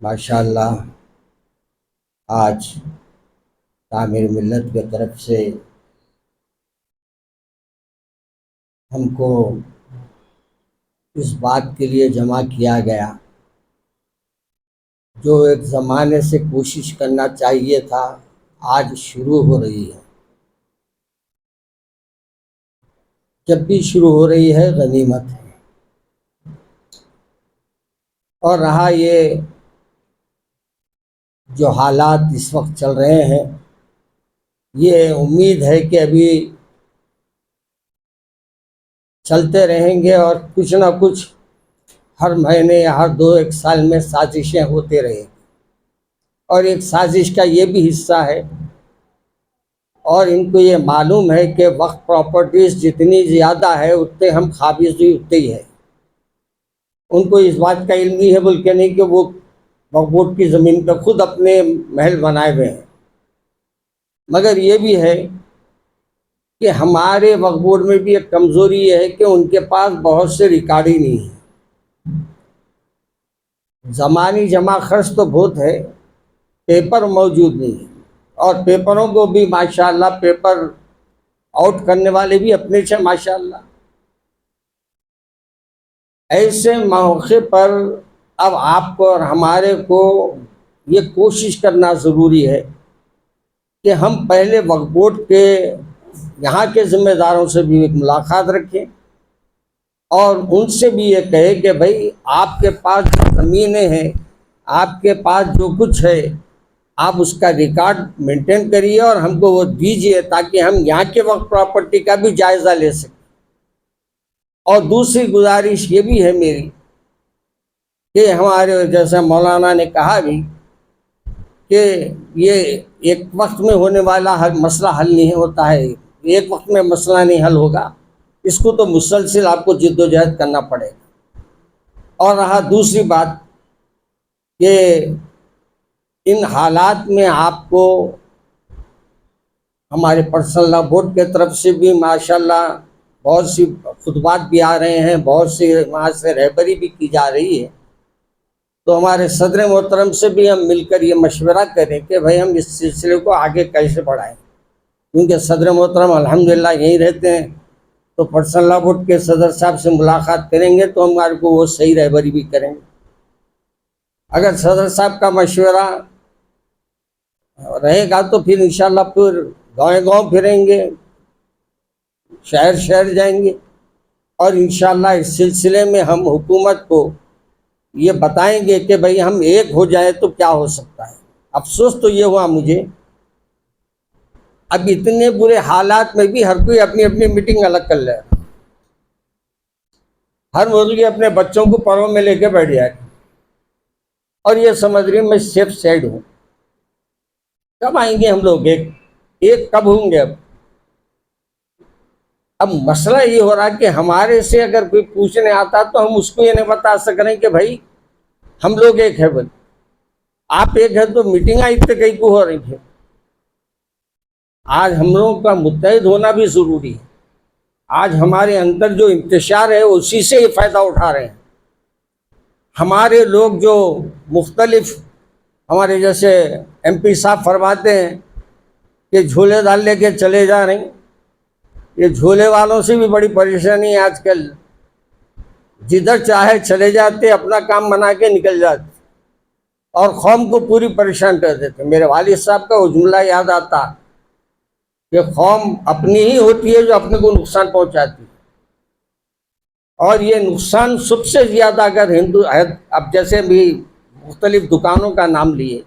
ماشاء اللہ آج تعمیر ملت کی طرف سے ہم کو اس بات کے لیے جمع کیا گیا جو ایک زمانے سے کوشش کرنا چاہیے تھا، آج شروع ہو رہی ہے۔ جب بھی شروع ہو رہی ہے غنیمت ہے، اور رہا یہ جو حالات اس وقت چل رہے ہیں، یہ امید ہے کہ ابھی چلتے رہیں گے اور کچھ نہ کچھ ہر مہینے یا ہر دو ایک سال میں سازشیں ہوتے رہیں گی، اور ایک سازش کا یہ بھی حصہ ہے، اور ان کو یہ معلوم ہے کہ وقت پراپرٹیز جتنی زیادہ ہے اتنے ہم قابض بھی اتنے ہی ہے۔ ان کو اس بات کا علم نہیں ہے بلکہ نہیں کہ وہ وقف بورڈ کی زمین پہ خود اپنے محل بنائے ہوئے ہیں، مگر یہ بھی ہے کہ ہمارے وقف بورڈ میں بھی ایک کمزوری یہ ہے کہ ان کے پاس بہت سے ریکارڈ ہی نہیں ہیں۔ زمانی جمع خرچ تو بہت ہے، پیپر موجود نہیں ہے، اور پیپروں کو بھی ماشاءاللہ پیپر آؤٹ کرنے والے بھی اپنے سے ماشاءاللہ۔ ایسے موقع پر اب آپ کو اور ہمارے کو یہ کوشش کرنا ضروری ہے کہ ہم پہلے وقف بورڈ کے یہاں کے ذمہ داروں سے بھی ایک ملاقات رکھیں، اور ان سے بھی یہ کہے کہ بھائی آپ کے پاس جو زمینیں ہیں، آپ کے پاس جو کچھ ہے، آپ اس کا ریکارڈ مینٹین کریے اور ہم کو وہ دیجیے تاکہ ہم یہاں کے وقت پراپرٹی کا بھی جائزہ لے سکیں۔ اور دوسری گزارش یہ بھی ہے میری کہ ہمارے جیسا مولانا نے کہا بھی کہ یہ ایک وقت میں ہونے والا مسئلہ حل نہیں ہوتا ہے، ایک وقت میں مسئلہ نہیں حل ہوگا، اس کو تو مسلسل آپ کو جد و جہد کرنا پڑے گا۔ اور رہا دوسری بات کہ ان حالات میں آپ کو ہمارے پرسنل لا بورڈ کے طرف سے بھی ماشاءاللہ بہت سی خطبات بھی آ رہے ہیں، بہت سی وہاں سے رہبری بھی کی جا رہی ہے، تو ہمارے صدر محترم سے بھی ہم مل کر یہ مشورہ کریں کہ بھائی ہم اس سلسلے کو آگے کیسے بڑھائیں، کیونکہ صدر محترم الحمدللہ یہیں رہتے ہیں، تو پرسنل لا بورڈ کے صدر صاحب سے ملاقات کریں گے تو ہمارے کو وہ صحیح رہبری بھی کریں گے۔ اگر صدر صاحب کا مشورہ رہے گا تو پھر انشاءاللہ پھر گاؤں گاؤں پھریں گے، شہر شہر جائیں گے، اور انشاءاللہ اس سلسلے میں ہم حکومت کو یہ بتائیں گے کہ بھئی ہم ایک ہو جائیں تو کیا ہو سکتا ہے۔ افسوس تو یہ ہوا مجھے، اب اتنے برے حالات میں بھی ہر کوئی اپنی اپنی میٹنگ الگ کر لے رہا، ہر مرغی اپنے بچوں کو پروں میں لے کے بیٹھ جائے، اور یہ سمجھ رہی میں سیف سائڈ ہوں۔ کب آئیں گے ہم لوگ ایک کب ہوں گے؟ اب مسئلہ یہ ہو رہا کہ ہمارے سے اگر کوئی پوچھنے آتا تو ہم اس کو یہ نہیں بتا سک رہے کہ بھائی ہم لوگ ایک ہے، بھائی آپ ایک ہے تو میٹنگ اتنے کئی کو ہو رہی ہے۔ آج ہم لوگوں کا متحد ہونا بھی ضروری ہے۔ آج ہمارے اندر جو انتشار ہے اسی سے یہ فائدہ اٹھا رہے ہیں۔ ہمارے لوگ جو مختلف ہمارے جیسے ایم پی صاحب فرماتے ہیں کہ جھولے دال لے کے چلے جا رہے ہیں، یہ جھولے والوں سے بھی بڑی پریشانی ہے آج کل، جدھر چاہے چلے جاتے، اپنا کام بنا کے نکل جاتے، اور قوم کو پوری پریشان کر دیتے۔ میرے والد صاحب کا وہ جملہ یاد آتا کہ قوم اپنی ہی ہوتی ہے جو اپنے کو نقصان پہنچاتی ہے، اور یہ نقصان سب سے زیادہ اگر اب جیسے بھی مختلف دکانوں کا نام لیے،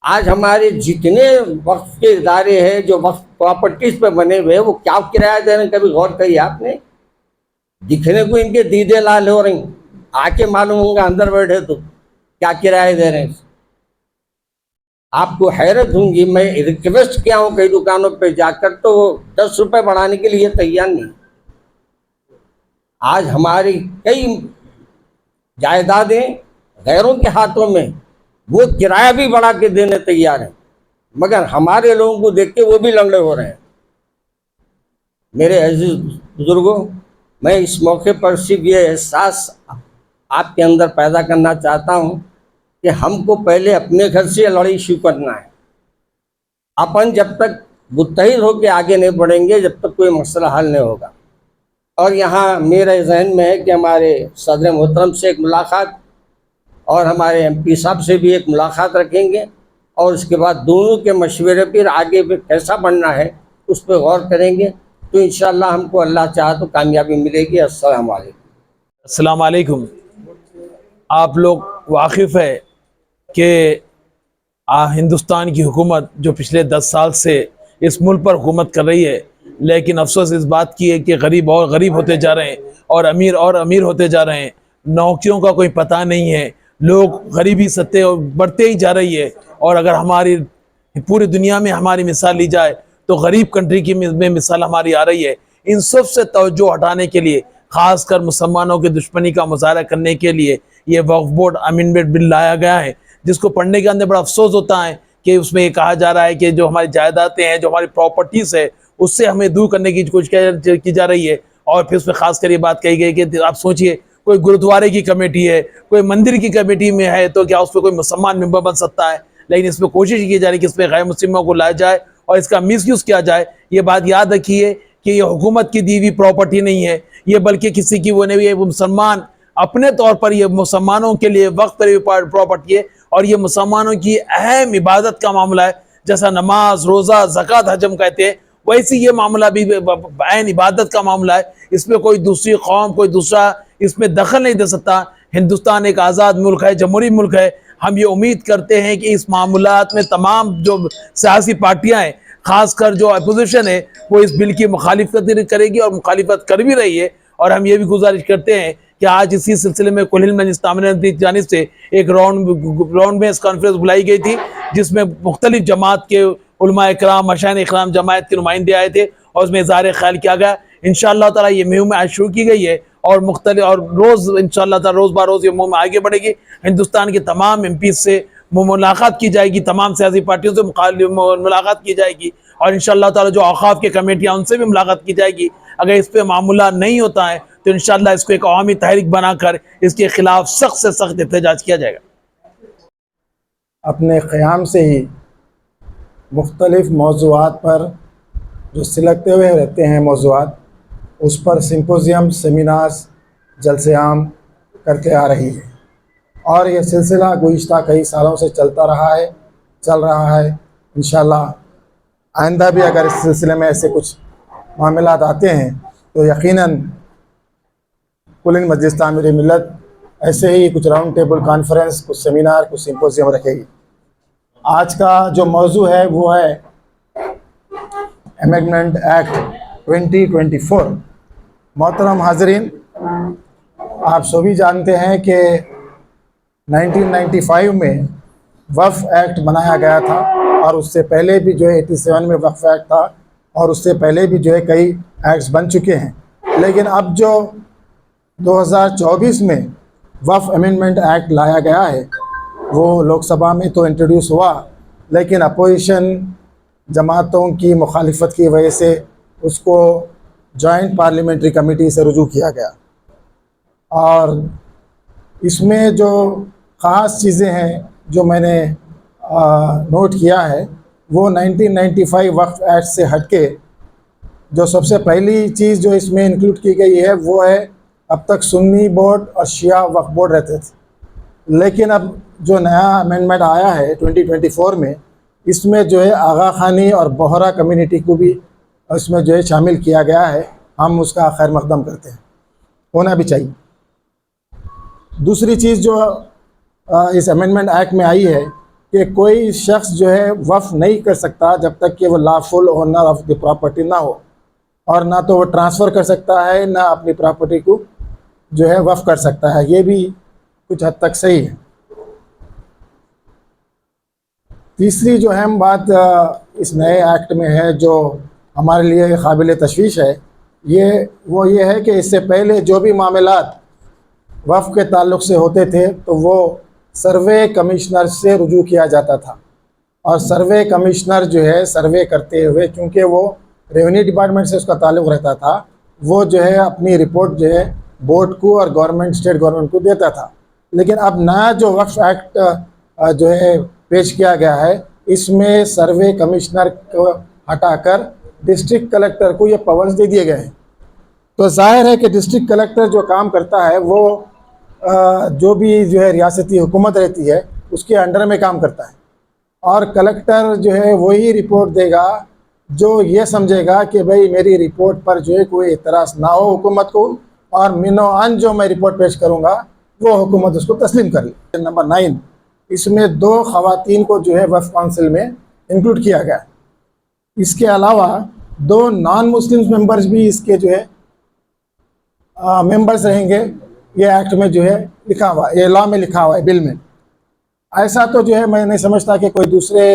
آج ہمارے جتنے وقف کے ادارے ہیں جو وقف پراپرٹیز پہ بنے ہوئے ہیں وہ کیا کرایہ دے رہے ہیں؟ کبھی غور کریے آپ نے؟ دکھنے کو ان کے دیدے لال ہو رہی، آ کے معلوم ہوں گا اندر بیٹھے تو کیا کرایہ دے رہے ہیں۔ آپ کو حیرت ہوں گی، میں ریکویسٹ کیا ہوں کئی دکانوں پہ جا کر تو وہ 10 روپے بڑھانے کے لیے تیار نہیں۔ آج ہماری کئی جائیدادیں غیروں کے ہاتھوں میں، وہ کرایہ بھی بڑھا کے دینے تیار ہیں، مگر ہمارے لوگوں کو دیکھ کے وہ بھی لنگڑے ہو رہے ہیں۔ میرے عزیز بزرگوں، میں اس موقع پر صرف یہ احساس آپ کے اندر پیدا کرنا چاہتا ہوں کہ ہم کو پہلے اپنے گھر سے لڑائی شروع کرنا ہے. اپن جب تک متحد ہو کے آگے نہیں بڑھیں گے جب تک کوئی مسئلہ حل نہیں ہوگا. اور یہاں میرے ذہن میں ہے کہ ہمارے صدر محترم سے ایک ملاقات اور ہمارے ایم پی صاحب سے بھی ایک ملاقات رکھیں گے, اور اس کے بعد دونوں کے مشورے پر آگے پہ کیسا بڑھنا ہے اس پہ غور کریں گے. تو انشاءاللہ ہم کو اللہ چاہا تو کامیابی ملے گی. السلام علیکم. السلام علیکم. آپ لوگ واقف ہے کہ ہندوستان کی حکومت جو پچھلے 10 سال سے اس ملک پر حکومت کر رہی ہے, لیکن افسوس اس بات کی ہے کہ غریب اور غریب ہوتے جا رہے ہیں اور امیر ہوتے جا رہے ہیں. نوکریوں کا کوئی پتہ نہیں ہے. لوگ غریبی سطح بڑھتے ہی جا رہی ہے. اور اگر ہماری پوری دنیا میں ہماری مثال لی جائے تو غریب کنٹری کی میں مثال ہماری آ رہی ہے. ان سب سے توجہ ہٹانے کے لیے, خاص کر مسلمانوں کی دشمنی کا مظاہرہ کرنے کے لیے یہ وقف بورڈ امینڈمنٹ بل لایا گیا ہے, جس کو پڑھنے کے اندر بڑا افسوس ہوتا ہے کہ اس میں یہ کہا جا رہا ہے کہ جو ہماری جائیدادیں ہیں, جو ہماری پراپرٹیز ہے, اس سے ہمیں دور کرنے کی کوشش کی جا رہی ہے. اور پھر اس میں خاص کر یہ بات کہی گئی کہ آپ سوچئے کوئی گرودوارے کی کمیٹی ہے, کوئی مندر کی کمیٹی میں ہے, تو کیا اس پہ کوئی مسلمان ممبر بن سکتا ہے؟ لیکن اس میں کوشش کی جا رہی ہے کہ اس پہ غیر مسلموں کو لایا جائے اور اس کا مس یوز کیا جائے. یہ بات یاد رکھیے کہ یہ حکومت کی دی ہوئی پراپرٹی نہیں ہے, یہ بلکہ کسی کی وہ نہیں ہے. وہ مسلمان اپنے طور پر یہ مسلمانوں کے لیے وقت پر پراپرٹی ہے, اور یہ مسلمانوں کی اہم عبادت کا معاملہ ہے. جیسا نماز, روزہ, زکوٰۃ, حج ہم کہتے ہیں, ویسی یہ معاملہ بھی عین عبادت کا معاملہ ہے. اس میں کوئی دوسری قوم, کوئی دوسرا اس میں دخل نہیں دے سکتا. ہندوستان ایک آزاد ملک ہے, جمہوری ملک ہے. ہم یہ امید کرتے ہیں کہ اس معاملات میں تمام جو سیاسی پارٹیاں ہیں, خاص کر جو اپوزیشن ہے, وہ اس بل کی مخالفت کرے گی اور مخالفت کر بھی رہی ہے. اور ہم یہ بھی گزارش کرتے ہیں کہ آج اسی سلسلے میں کل ہند مجلس تعمیرات کی جانب سے ایک راؤنڈ بیس کانفرنس بلائی گئی تھی, جس میں مختلف جماعت کے علماء اکرام, مشائخ اکرام جماعت کے نمائندے آئے تھے, اور اس میں اظہار خیال کیا گیا. انشاءاللہ تعالی یہ مہم آج شروع کی گئی ہے اور مختلف اور روز انشاءاللہ تعالی روز بروز یہ مہم آگے بڑھے گی. ہندوستان کے تمام ایم پیز سے ملاقات کی جائے گی, تمام سیاسی پارٹیوں سے ملاقات کی جائے گی, اور انشاءاللہ تعالی جو اوقاف کے کمیٹیاں ان سے بھی ملاقات کی جائے گی. اگر اس پہ معاملہ نہیں ہوتا ہے تو انشاءاللہ اس کو ایک عوامی تحریک بنا کر اس کے خلاف سخت سے سخت احتجاج کیا جائے گا. اپنے قیام سے ہی مختلف موضوعات پر جو سلگتے ہوئے رہتے ہیں موضوعات, اس پر سمپوزیم, سیمینارز, جلسے عام کرتے آ رہی ہے. اور یہ سلسلہ گزشتہ کئی سالوں سے چل رہا ہے. انشاءاللہ آئندہ بھی اگر اس سلسلے میں ایسے کچھ معاملات آتے ہیں تو یقیناً کل ہند مجلس تعمیر ملت ایسے ہی کچھ راؤنڈ ٹیبل کانفرنس, کچھ سیمینار, کچھ سمپوزیم رکھے گی. آج کا جو موضوع ہے وہ ہے امینڈمنٹ ایکٹ 2024. محترم حاضرین, آپ سبھی جانتے ہیں کہ 1995 میں وقف ایکٹ بنایا گیا تھا, اور اس سے پہلے بھی جو ہے 87 میں وقف ایکٹ تھا, اور اس سے پہلے بھی جو ہے کئی ایکٹس بن چکے ہیں. لیکن اب جو 2024 میں وقف امینڈمنٹ ایکٹ لایا گیا ہے وہ لوک سبھا میں تو انٹروڈیوس ہوا, لیکن اپوزیشن جماعتوں کی مخالفت کی وجہ سے اس کو جوائنٹ پارلیمنٹری کمیٹی سے رجوع کیا گیا. اور اس میں جو خاص چیزیں ہیں جو میں نے نوٹ کیا ہے وہ 1995 وقف ایکٹ سے ہٹ کے جو سب سے پہلی چیز جو اس میں انکلوڈ کی گئی ہے وہ ہے, اب تک سنی بورڈ اور شیعہ وقف بورڈ رہتے تھے, لیکن اب جو نیا امینڈمنٹ آیا ہے 2024 میں, اس میں جو ہے آغا خانی اور بوہرا کمیونٹی کو بھی اس میں جو ہے شامل کیا گیا ہے. ہم اس کا خیر مقدم کرتے ہیں, ہونا بھی چاہیے. دوسری چیز جو اس امینڈمنٹ ایکٹ میں آئی ہے کہ کوئی شخص جو ہے وقف نہیں کر سکتا جب تک کہ وہ lawful owner of the property نہ ہو, اور نہ تو وہ ٹرانسفر کر سکتا ہے, نہ اپنی پراپرٹی کو جو ہے وقف کر سکتا ہے. یہ بھی کچھ حد تک صحیح ہے. تیسری جو اہم بات اس نئے ایکٹ میں ہے جو ہمارے لیے قابل تشویش ہے, یہ ہے کہ اس سے پہلے جو بھی معاملات وقف کے تعلق سے ہوتے تھے تو وہ سروے کمشنر سے رجوع کیا جاتا تھا, اور سروے کمشنر جو ہے سروے کرتے ہوئے, چونکہ وہ ریونیو ڈپارٹمنٹ سے اس کا تعلق رہتا تھا, وہ جو ہے اپنی رپورٹ جو ہے بورڈ کو اور گورنمنٹ, اسٹیٹ گورنمنٹ کو دیتا تھا. لیکن اب نیا جو وقف ایکٹ جو ہے پیش کیا گیا ہے، اس میں سروے کمشنر کو ہٹا کر ڈسٹرکٹ کلیکٹر کو یہ پاورز دے دیے گئے ہیں۔ تو ظاہر ہے کہ ڈسٹرکٹ کلیکٹر جو کام کرتا ہے وہ جو بھی جو ہے ریاستی حکومت رہتی ہے اس کے انڈر میں کام کرتا ہے، اور کلیکٹر جو ہے وہی رپورٹ دے گا جو یہ سمجھے گا کہ بھئی میری رپورٹ پر جو ہے کوئی اعتراض نہ ہو حکومت کو، اور منو عن جو میں رپورٹ پیش کروں گا وہ حکومت اس کو تسلیم کر لے۔ نمبر 9، اس میں 2 خواتین کو جو ہے وقف کونسل میں انکلوڈ کیا گیا ہے۔ اس کے علاوہ 2 نان مسلم ممبرز بھی اس کے جو ہے ممبرز رہیں گے، یہ ایکٹ میں جو ہے لکھا ہوا ہے، یہ لا میں لکھا ہوا ہے، بل میں۔ ایسا تو جو ہے میں نہیں سمجھتا کہ کوئی دوسرے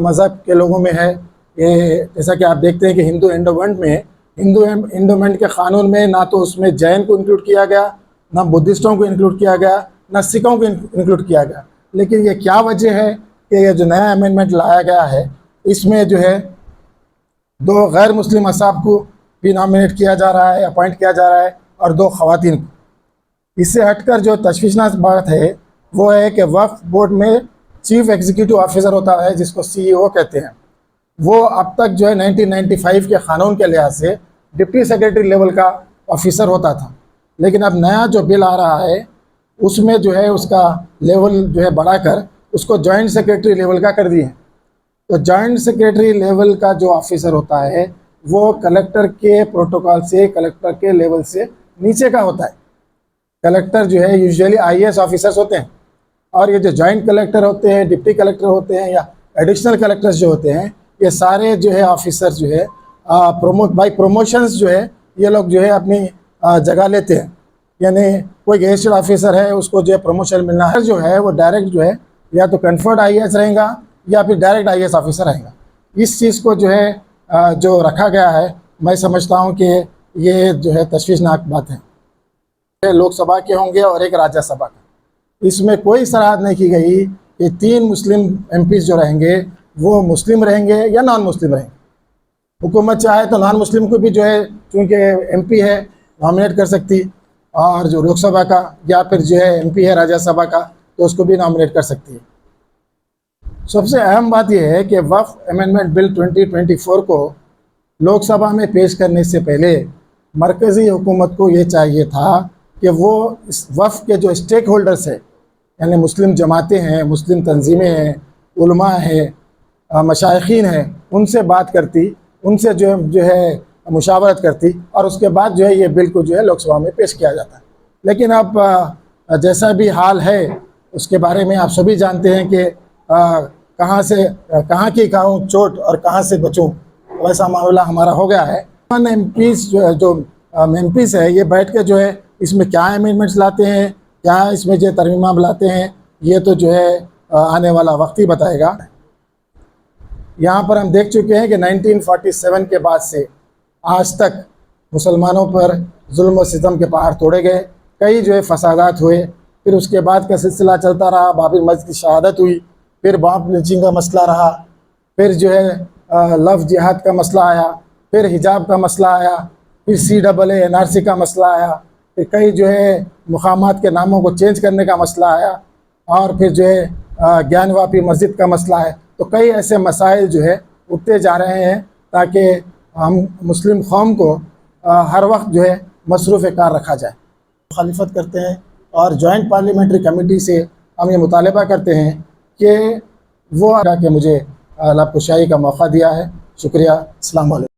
مذہب کے لوگوں میں ہے۔ یہ جیسا کہ آپ دیکھتے ہیں کہ ہندو انڈومنٹ میں، انڈومنٹ کے قانون میں نہ تو اس میں جین کو انکلوڈ کیا گیا، نہ بدھسٹوں کو انکلوڈ کیا گیا، نہ سکھوں کو انکلوڈ کیا گیا۔ لیکن یہ کیا وجہ ہے کہ یہ جو نیا امینڈمنٹ لایا گیا ہے اس میں جو ہے 2 غیر مسلم اصحاب کو بھی نامینیٹ کیا جا رہا ہے، اپوائنٹ کیا جا رہا ہے، اور 2 خواتین کو۔ اس سے ہٹ کر جو تشویشناک بات ہے وہ ہے کہ وقف بورڈ میں چیف ایگزیکٹو آفیسر ہوتا ہے جس کو CEO کہتے ہیں، وہ اب تک جو ہے 1995 کے قانون کے لحاظ سے ڈپٹی سیکرٹری لیول کا آفیسر ہوتا تھا، لیکن اب نیا جو بل آ رہا ہے اس میں جو ہے اس کا لیول جو ہے بڑھا کر اس کو جوائنٹ سیکرٹری لیول کا کر دیے ہیں۔ تو جوائنٹ سیکرٹری لیول کا جو آفیسر ہوتا ہے وہ کلیکٹر کے پروٹوکول سے، کلیکٹر کے لیول سے نیچے کا ہوتا ہے۔ کلیکٹر جو ہے یوزیلی IAS آفیسرز ہوتے ہیں، اور یہ جو جوائنٹ کلیکٹر ہوتے ہیں، ڈپٹی کلیکٹر ہوتے ہیں، یا ایڈیشنل کلیکٹرز جو ہوتے ہیں، یہ سارے جو ہے آفیسر جو ہے بائی پروموشنز جو ہے یہ لوگ جو ہے اپنی جگہ لیتے ہیں۔ یعنی کوئی گیزٹڈ آفیسر ہے اس کو جو ہے پروموشن ملنا ہے جو ہے وہ ڈائریکٹ جو ہے یا تو کنفرڈ IAS رہیں گا یا پھر ڈائریکٹ IAS آفیسر رہیں گا۔ اس چیز کو جو ہے جو رکھا گیا ہے، میں سمجھتا ہوں کہ یہ جو ہے تشویشناک بات ہے۔ لوک سبھا کے ہوں گے اور ایک راجیہ سبھا کا، اس میں کوئی صراحت نہیں کی گئی کہ 3 مسلم MPs جو رہیں گے وہ مسلم رہیں گے یا نان مسلم رہیں گے۔ حکومت چاہے تو نان مسلم کو بھی جو ہے چونکہ MP ہے نامینیٹ کر سکتی، اور جو لوک سبھا کا یا پھر جو ہے MP ہے راجیہ سبھا کا تو اس کو بھی نامینیٹ کر سکتی ہے۔ سب سے اہم بات یہ ہے کہ وقف امینڈمنٹ بل 2024 کو لوک سبھا میں پیش کرنے سے پہلے مرکزی حکومت کو یہ چاہیے تھا کہ وہ اس وقف کے جو اسٹیک ہولڈرز ہیں، یعنی مسلم جماعتیں ہیں، مسلم تنظیمیں ہیں، علماء ہیں، مشائخین ہیں، ان سے بات کرتی، ان سے جو ہے مشاورت کرتی، اور اس کے بعد جو ہے یہ بل کو جو ہے لوک سبھا میں پیش کیا جاتا ہے۔ لیکن اب جیسا بھی حال ہے اس کے بارے میں آپ سبھی جانتے ہیں کہ کہاں کی کھاؤں چوٹ اور کہاں سے بچوں، ویسا معاملہ ہمارا ہو گیا ہے۔ جو MPs ہے یہ بیٹھ کے جو ہے اس میں کیا امینڈمنٹس لاتے ہیں، کیا اس میں جو ترمیمات لاتے ہیں، یہ تو جو ہے آنے والا وقت ہی بتائے گا۔ یہاں پر ہم دیکھ چکے ہیں کہ 1947 کے بعد سے آج تک مسلمانوں پر ظلم و ستم کے پہاڑ توڑے گئے، کئی جو ہے فسادات ہوئے، پھر اس کے بعد کا سلسلہ چلتا رہا، بابری مسجد کی شہادت ہوئی، پھر بام لنچنگ کا مسئلہ رہا، پھر جو ہے لف جہاد کا مسئلہ آیا، پھر حجاب کا مسئلہ آیا، پھر CAA NRC کا مسئلہ آیا، پھر کئی جو ہے مقامات کے ناموں کو چینج کرنے کا مسئلہ آیا، اور پھر جو ہے گیان واپی مسجد کا مسئلہ ہے۔ تو کئی ایسے مسائل جو ہے اٹھتے جا رہے ہیں تاکہ ہم مسلم قوم کو ہر وقت جو ہے مصروف کار رکھا جائے۔ مخالفت کرتے ہیں، اور جوائنٹ پارلیمنٹری کمیٹی سے ہم یہ مطالبہ کرتے ہیں کہ وہ کہ مجھے لب کشائی کا موقع دیا ہے۔ شکریہ، السلام علیکم۔